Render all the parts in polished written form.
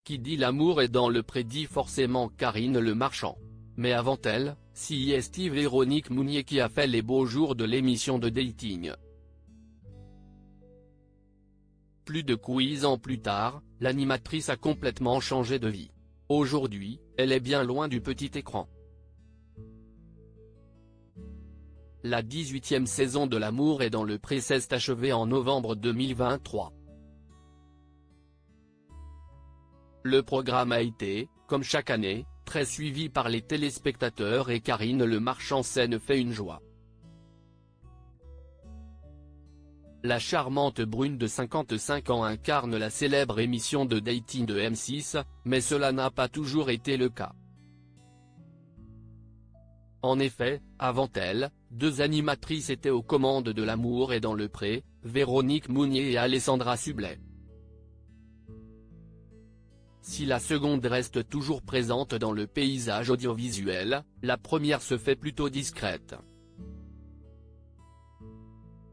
Qui dit l'amour est dans le pré dit forcément Karine Le Marchand. Mais avant elle, c'est Véronique Mounier qui a fait les beaux jours de l'émission de dating. Plus de 15 ans plus tard, l'animatrice a complètement changé de vie. Aujourd'hui, elle est bien loin du petit écran. La 18e saison de L'amour est dans le pré s'est achevée en novembre 2023. Le programme a été, comme chaque année, très suivi par les téléspectateurs et Karine Le Marchand s'en fait une joie. La charmante brune de 55 ans incarne la célèbre émission de dating de M6, mais cela n'a pas toujours été le cas. En effet, avant elle, deux animatrices étaient aux commandes de L'amour est dans le pré, Véronique Mounier et Alessandra Sublet. Si la seconde reste toujours présente dans le paysage audiovisuel, la première se fait plutôt discrète.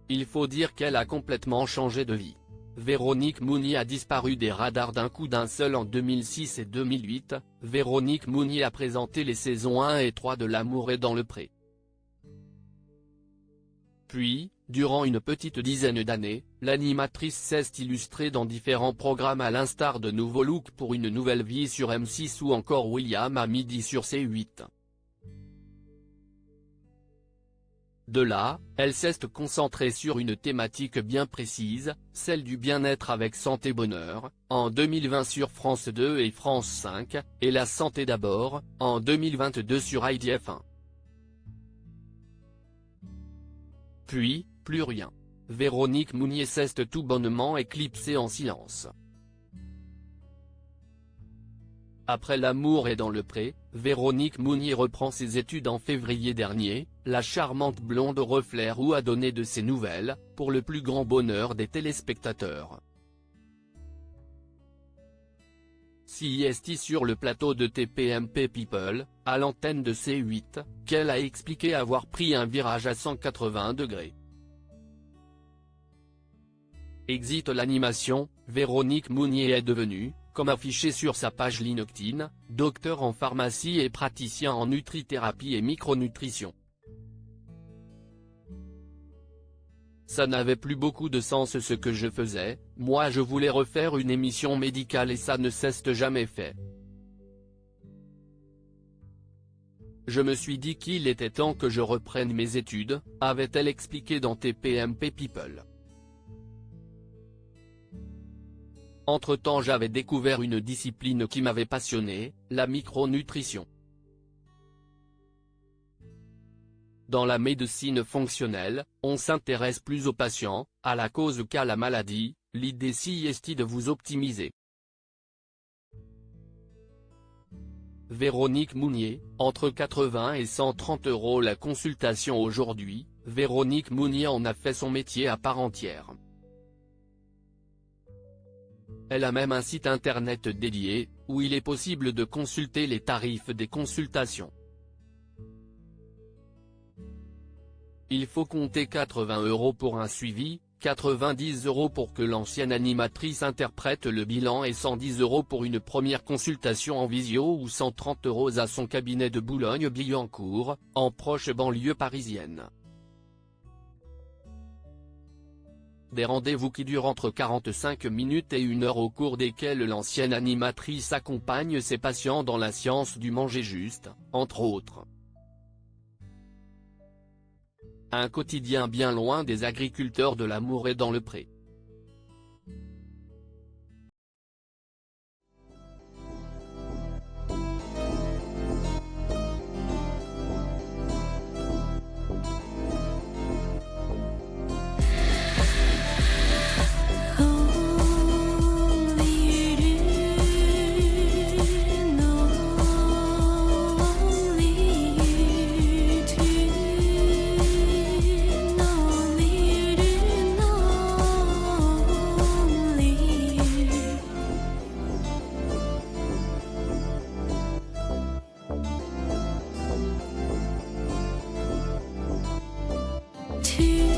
Il faut dire qu'elle a complètement changé de vie. Véronique Mounier a disparu des radars d'un coup d'un seul en 2006 et 2008, Véronique Mounier a présenté les saisons 1 et 3 de L'amour est dans le pré. Puis, durant une petite dizaine d'années, l'animatrice s'est illustrée dans différents programmes à l'instar de Nouveau Look pour une nouvelle vie sur M6 ou encore William à midi sur C8. De là, elle s'est concentrée sur une thématique bien précise, celle du bien-être avec Santé Bonheur, en 2020 sur France 2 et France 5, et La santé d'abord, en 2022 sur IDF1. Puis, plus rien. Véronique Mounier s'est tout bonnement éclipsée en silence. Après L'amour est dans le pré, Véronique Mounier reprend ses études en février dernier, la charmante blonde au reflet roux a donné de ses nouvelles, pour le plus grand bonheur des téléspectateurs. C'est sur le plateau de TPMP People, à l'antenne de C8, qu'elle a expliqué avoir pris un virage à 180 degrés. Exit l'animation, Véronique Mounier est devenue, comme affiché sur sa page LinkedIn, docteur en pharmacie et praticien en nutrithérapie et micronutrition. Ça n'avait plus beaucoup de sens ce que je faisais, moi je voulais refaire une émission médicale et ça ne s'est jamais fait. Je me suis dit qu'il était temps que je reprenne mes études, avait-elle expliqué dans TPMP People. Entre-temps j'avais découvert une discipline qui m'avait passionné, la micronutrition. Dans la médecine fonctionnelle, on s'intéresse plus aux patients, à la cause qu'à la maladie, l'idée c'est de vous optimiser. Véronique Mounier, entre 80 et 130 € la consultation aujourd'hui, Véronique Mounier en a fait son métier à part entière. Elle a même un site internet dédié, où il est possible de consulter les tarifs des consultations. Il faut compter 80 € pour un suivi, 90 € pour que l'ancienne animatrice interprète le bilan et 110 € pour une première consultation en visio ou 130 € à son cabinet de Boulogne-Billancourt, en proche banlieue parisienne. Des rendez-vous qui durent entre 45 minutes et 1 heure au cours desquels l'ancienne animatrice accompagne ses patients dans la science du manger juste, entre autres. Un quotidien bien loin des agriculteurs de L'amour est dans le pré. To